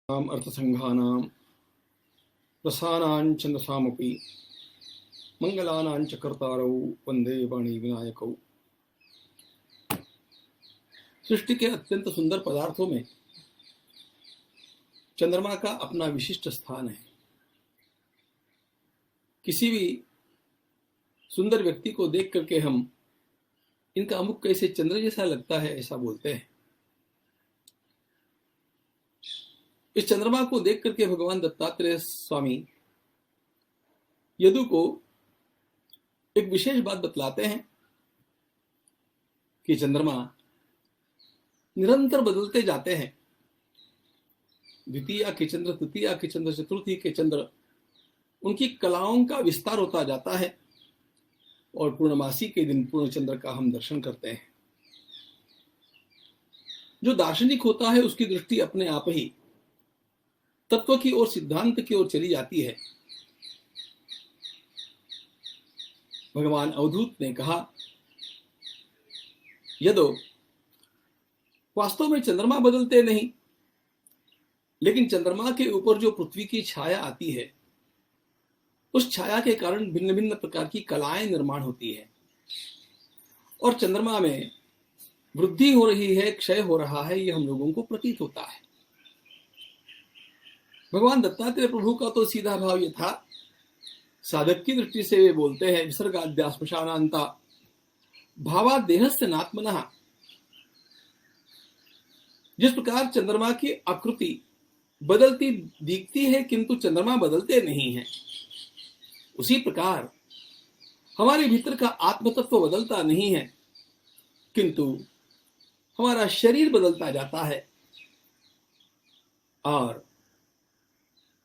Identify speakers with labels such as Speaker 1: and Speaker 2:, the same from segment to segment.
Speaker 1: अर्थसंघानां रसानां छन्दसामपि मंगलानां च कर्तारौ वंदे वाणी विनायकौ। सृष्टि के अत्यंत सुंदर पदार्थों में चंद्रमा का अपना विशिष्ट स्थान है। किसी भी सुंदर व्यक्ति को देख करके हम इनका मुख कैसे चंद्र जैसा लगता है ऐसा बोलते हैं। इस चंद्रमा को देख करके भगवान दत्तात्रेय स्वामी यदु को एक विशेष बात बतलाते हैं कि चंद्रमा निरंतर बदलते जाते हैं। द्वितीया के चंद्र, तृतीया के चंद्र, चतुर्थी के चंद्र, उनकी कलाओं का विस्तार होता जाता है और पूर्णमासी के दिन पूर्ण चंद्र का हम दर्शन करते हैं। जो दार्शनिक होता है उसकी दृष्टि अपने आप ही तत्व की ओर, सिद्धांत की ओर चली जाती है। भगवान अवधूत ने कहा, यदो वास्तव में चंद्रमा बदलते नहीं, लेकिन चंद्रमा के ऊपर जो पृथ्वी की छाया आती है उस छाया के कारण भिन्न भिन्न प्रकार की कलाएं निर्माण होती है और चंद्रमा में वृद्धि हो रही है, क्षय हो रहा है, यह हम लोगों को प्रतीत होता है। भगवान दत्तात्रेय प्रभु का तो सीधा भाव यह था, साधक की दृष्टि से वे बोलते हैं, विसर्गाद्यास्मशानान्ता भावात् देहस्य नात्मनः। जिस प्रकार चंद्रमा की आकृति बदलती दिखती है किंतु चंद्रमा बदलते नहीं है, उसी प्रकार हमारे भीतर का आत्मतत्व बदलता नहीं है किंतु हमारा शरीर बदलता जाता है। और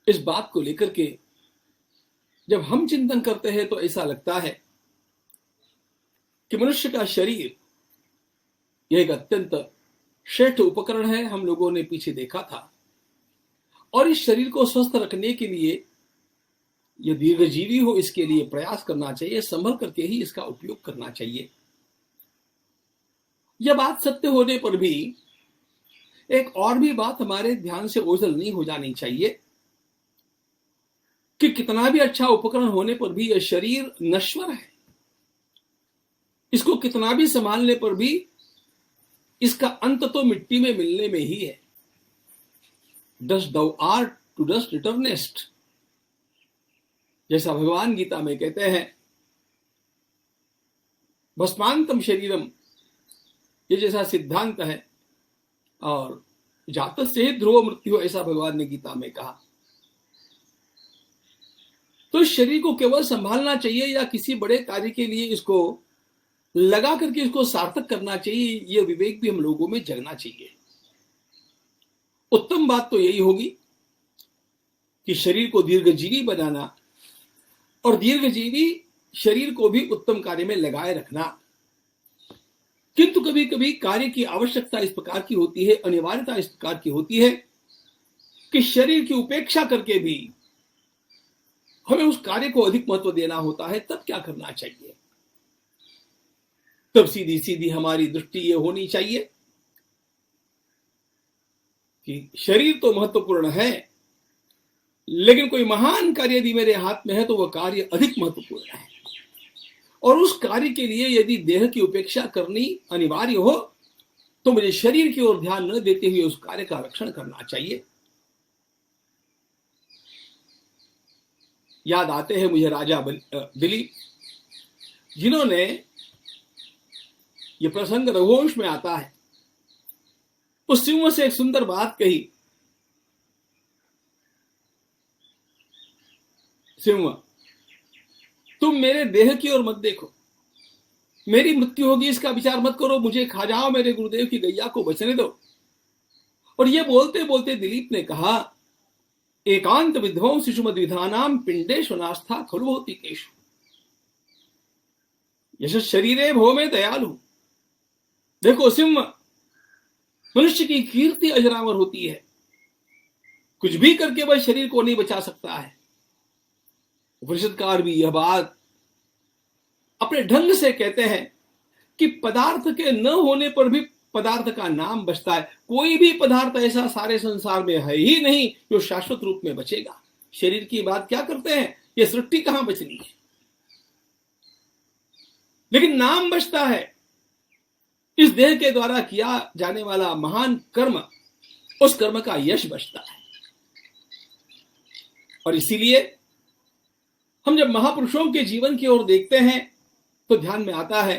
Speaker 1: इस बात को लेकर के जब हम चिंतन करते हैं तो ऐसा लगता है कि मनुष्य का शरीर यह एक अत्यंत श्रेष्ठ उपकरण है। हम लोगों ने पीछे देखा था और इस शरीर को स्वस्थ रखने के लिए, यह दीर्घजीवी हो, इसके लिए प्रयास करना चाहिए, संभल करके ही इसका उपयोग करना चाहिए। यह बात सत्य होने पर भी एक और भी बात हमारे ध्यान से ओझल नहीं हो जानी चाहिए कि कितना भी अच्छा उपकरण होने पर भी यह शरीर नश्वर है। इसको कितना भी संभालने पर भी इसका अंत तो मिट्टी में मिलने में ही है। Dust thou art to dust returnest, जैसा भगवान गीता में कहते हैं, भस्मांतम शरीरम, ये जैसा सिद्धांत है, और जातस्य हि ध्रुव मृत्यु, ऐसा भगवान ने गीता में कहा। तो इस शरीर को केवल संभालना चाहिए या किसी बड़े कार्य के लिए इसको लगा करके इसको सार्थक करना चाहिए, यह विवेक भी हम लोगों में जगना चाहिए। उत्तम बात तो यही होगी कि शरीर को दीर्घजीवी बनाना और दीर्घजीवी शरीर को भी उत्तम कार्य में लगाए रखना। किंतु कभी कभी कार्य की आवश्यकता इस प्रकार की होती है, अनिवार्यता इस प्रकार की होती है कि शरीर की उपेक्षा करके भी हमें उस कार्य को अधिक महत्व देना होता है। तब क्या करना चाहिए? तब सीधी सीधी हमारी दृष्टि यह होनी चाहिए कि शरीर तो महत्वपूर्ण है, लेकिन कोई महान कार्य यदि मेरे हाथ में है तो वह कार्य अधिक महत्वपूर्ण है और उस कार्य के लिए यदि देह की उपेक्षा करनी अनिवार्य हो तो मुझे शरीर की ओर ध्यान न देते हुए उस कार्य का रक्षण करना चाहिए। याद आते हैं मुझे राजा दिलीप, जिन्होंने, यह प्रसंग रघुवंश में आता है, उस सिंह से एक सुंदर बात कही। सिंह, तुम मेरे देह की ओर मत देखो, मेरी मृत्यु होगी इसका विचार मत करो, मुझे खा जाओ, मेरे गुरुदेव की गैया को बचने दो। और ये बोलते बोलते दिलीप ने कहा, एकांत विध्वंसिषु मद्विधानां पिंडेषु नास्था खलु भौतिकेषु, यश शरीरे भो में दयालु। देखो सिंह, मनुष्य की कीर्ति अजरामर होती है, कुछ भी करके वह शरीर को नहीं बचा सकता है। उपनिषदकार भी यह बात अपने ढंग से कहते हैं कि पदार्थ के न होने पर भी पदार्थ का नाम बचता है। कोई भी पदार्थ ऐसा सारे संसार में है ही नहीं जो शाश्वत रूप में बचेगा। शरीर की बात क्या करते हैं, ये सृष्टि कहां बचनी है, लेकिन नाम बचता है। इस देह के द्वारा किया जाने वाला महान कर्म, उस कर्म का यश बचता है। और इसीलिए हम जब महापुरुषों के जीवन की ओर देखते हैं तो ध्यान में आता है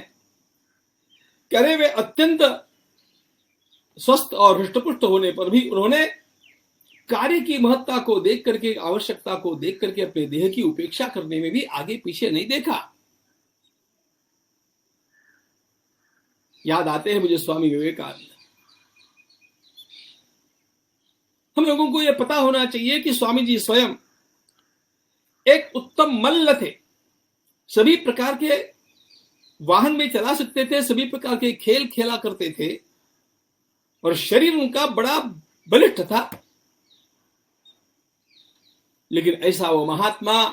Speaker 1: कि अरे वे अत्यंत स्वस्थ और हृष्टपुष्ट होने पर भी उन्होंने कार्य की महत्ता को देख करके, आवश्यकता को देख करके अपने देह की उपेक्षा करने में भी आगे पीछे नहीं देखा। याद आते हैं मुझे स्वामी विवेकानंद। हम लोगों को यह पता होना चाहिए कि स्वामी जी स्वयं एक उत्तम मल्ल थे। सभी प्रकार के वाहन में चला सकते थे, सभी प्रकार के खेल खेला करते थे और शरीर उनका बड़ा बलिष्ठ था। लेकिन ऐसा वो महात्मा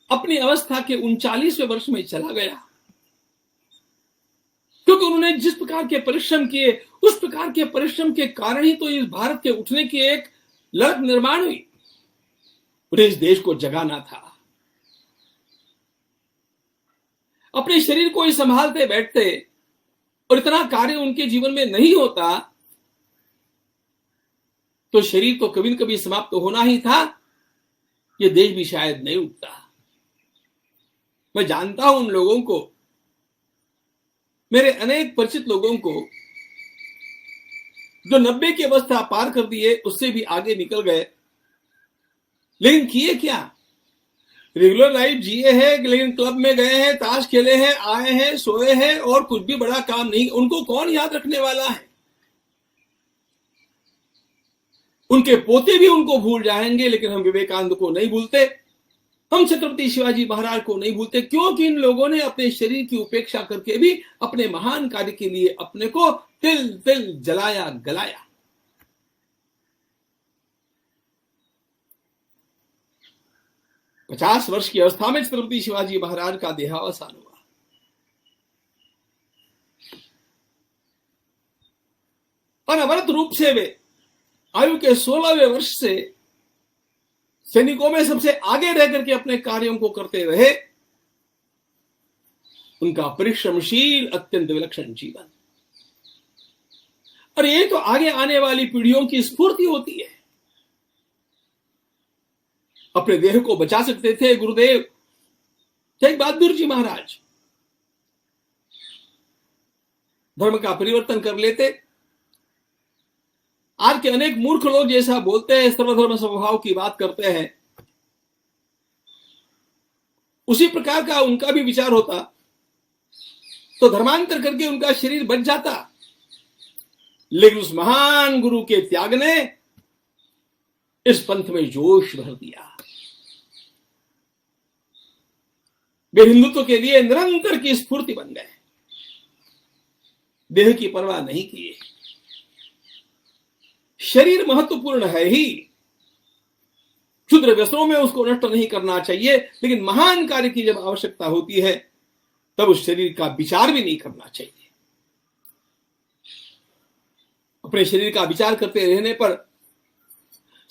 Speaker 1: अपनी अवस्था के 39वें वर्ष में चला गया, क्योंकि उन्होंने जिस प्रकार के परिश्रम किए, उस प्रकार के परिश्रम के कारण ही तो इस भारत के उठने की एक लड़क निर्माण हुई। उन्हें इस देश को जगाना था। अपने शरीर को ही संभालते बैठते और इतना कार्य उनके जीवन में नहीं होता तो शरीर तो कभी न कभी समाप्त तो होना ही था, यह देश भी शायद नहीं उठता। मैं जानता हूं उन लोगों को, मेरे अनेक परिचित लोगों को जो 90 की अवस्था पार कर दिए, उससे भी आगे निकल गए, लेकिन किए क्या? रेगुलर लाइफ जिए हैं, लेकिन क्लब में गए हैं, ताश खेले हैं, आए हैं, सोए हैं और कुछ भी बड़ा काम नहीं। उनको कौन याद रखने वाला है? उनके पोते भी उनको भूल जाएंगे, लेकिन हम विवेकानंद को नहीं भूलते, हम छत्रपति शिवाजी महाराज को नहीं भूलते, क्योंकि इन लोगों ने अपने शरीर की उपेक्षा करके भी अपने महान कार्य के लिए अपने को तिल तिल जलाया गलाया। पचास वर्ष की अवस्था में छत्रपति शिवाजी महाराज का देहावसान हुआ। अनवरत रूप से वे आयु के 16वें वर्ष से सैनिकों में सबसे आगे रह करके अपने कार्यों को करते रहे। उनका परिश्रमशील अत्यंत विलक्षण जीवन, और ये तो आगे आने वाली पीढ़ियों की स्फूर्ति होती है। अपने देह को बचा सकते थे गुरुदेव तेग बहादुर जी महाराज, धर्म का परिवर्तन कर लेते। आज के अनेक मूर्ख लोग जैसा बोलते हैं, सर्वधर्म समभाव की बात करते हैं, उसी प्रकार का उनका भी विचार होता तो धर्मांतर करके उनका शरीर बच जाता। लेकिन उस महान गुरु के त्याग ने इस पंथ में जोश भर दिया। वे हिंदुत्व के लिए निरंतर की स्फूर्ति बन गए, देह की परवाह नहीं किए। शरीर महत्वपूर्ण है ही, क्षुद्र व्यसनों में उसको नष्ट नहीं करना चाहिए, लेकिन महान कार्य की जब आवश्यकता होती है तब उस शरीर का विचार भी नहीं करना चाहिए। अपने शरीर का विचार करते रहने पर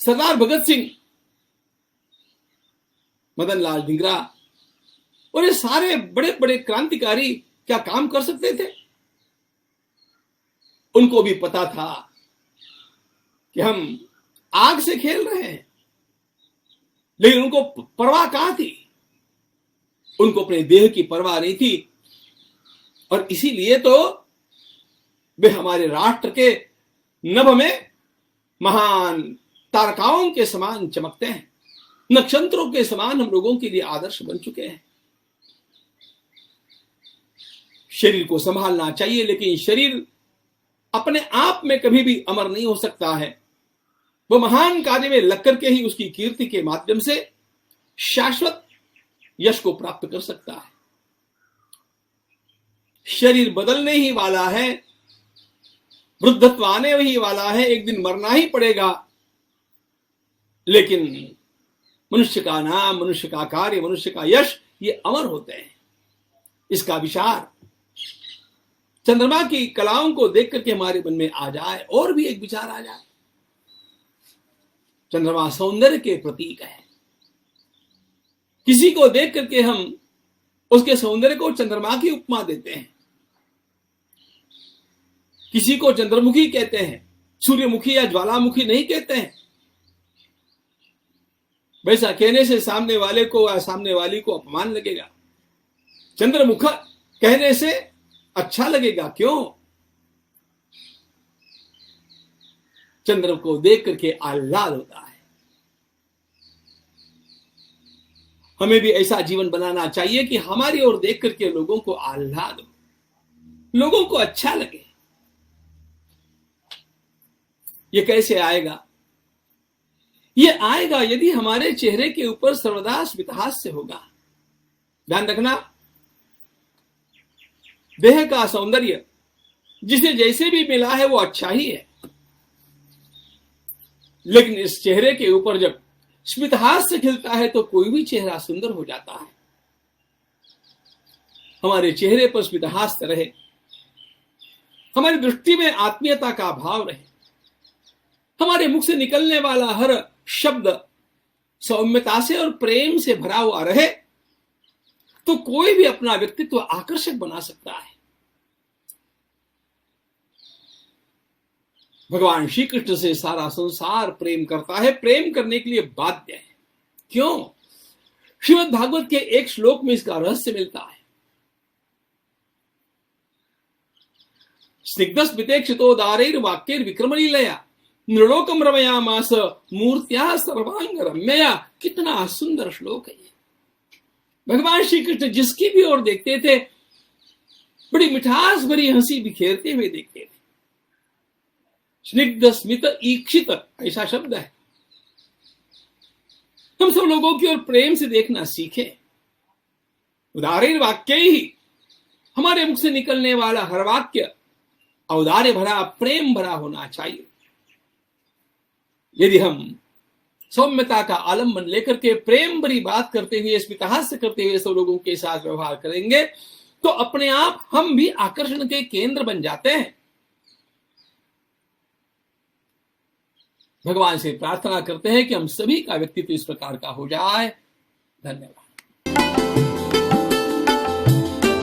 Speaker 1: सरदार भगत सिंह, मदन लाल धिंगरा और ये सारे बड़े बड़े क्रांतिकारी क्या काम कर सकते थे? उनको भी पता था कि हम आग से खेल रहे हैं, लेकिन उनको परवाह कहां थी? उनको अपने देह की परवाह नहीं थी, और इसीलिए तो वे हमारे राष्ट्र के नभ में महान तारकाओं के समान चमकते हैं, नक्षत्रों के समान हम लोगों के लिए आदर्श बन चुके हैं। शरीर को संभालना चाहिए, लेकिन शरीर अपने आप में कभी भी अमर नहीं हो सकता है। वह महान कार्य में लग करके ही उसकी कीर्ति के माध्यम से शाश्वत यश को प्राप्त कर सकता है। शरीर बदलने ही वाला है, वृद्धत्व आने ही वाला है, एक दिन मरना ही पड़ेगा, लेकिन मनुष्य का नाम, मनुष्य का कार्य, मनुष्य का यश, ये अमर होते हैं। इसका विचार चंद्रमा की कलाओं को देख करके हमारे मन में आ जाए और भी एक विचार आ जाए। चंद्रमा सौंदर्य के प्रतीक है। किसी को देख करके हम उसके सौंदर्य को चंद्रमा की उपमा देते हैं। किसी को चंद्रमुखी कहते हैं, सूर्यमुखी या ज्वालामुखी नहीं कहते हैं। वैसा कहने से सामने वाले को या सामने वाली को अपमान लगेगा। चंद्रमुख कहने से अच्छा लगेगा। क्यों? चंद्र को देख करके आह्लाद होता है। हमें भी ऐसा जीवन बनाना चाहिए कि हमारी ओर देख करके लोगों को आह्लाद हो, लोगों को अच्छा लगे। ये कैसे आएगा? ये आएगा यदि हमारे चेहरे के ऊपर सर्वदा स्मितहास्य होगा। ध्यान रखना, देह का सौंदर्य जिसे जैसे भी मिला है वो अच्छा ही है, लेकिन इस चेहरे के ऊपर जब स्मितहास्य खिलता है तो कोई भी चेहरा सुंदर हो जाता है। हमारे चेहरे पर स्मितहास्य रहे, हमारी दृष्टि में आत्मीयता का भाव रहे, हमारे मुख से निकलने वाला हर शब्द सौम्यता से और प्रेम से भरा हुआ रहे, तो कोई भी अपना व्यक्तित्व आकर्षक बना सकता है। भगवान श्री कृष्ण से सारा संसार प्रेम करता है, प्रेम करने के लिए बाध्य है। क्यों? श्रीमद् भागवत के एक श्लोक में इसका रहस्य मिलता है। स्निग्धस्मितेक्षितोदारैर् वाक्यैर्विक्रमलीलया नृलोकम रमयामास मूर्त्या सर्वांग रम्यया। कितना सुंदर श्लोक है ये। भगवान श्री कृष्ण जिसकी भी ओर देखते थे बड़ी मिठास भरी हंसी बिखेरते हुए देखते थे। स्निग्ध स्मित ईक्षित ऐसा शब्द है। हम सब लोगों की ओर प्रेम से देखना सीखे। उदारैर् वाक्यैः, हमारे मुख से निकलने वाला हर वाक्य औदार्य भरा, प्रेम भरा होना चाहिए। यदि हम सौम्यता का आलंबन लेकर के प्रेम भरी बात करते हुए, स्मितहास्य करते हुए सब लोगों के साथ व्यवहार करेंगे तो अपने आप हम भी आकर्षण के केंद्र बन जाते हैं। भगवान से प्रार्थना करते हैं कि हम सभी का व्यक्तित्व इस प्रकार का हो जाए। धन्यवाद।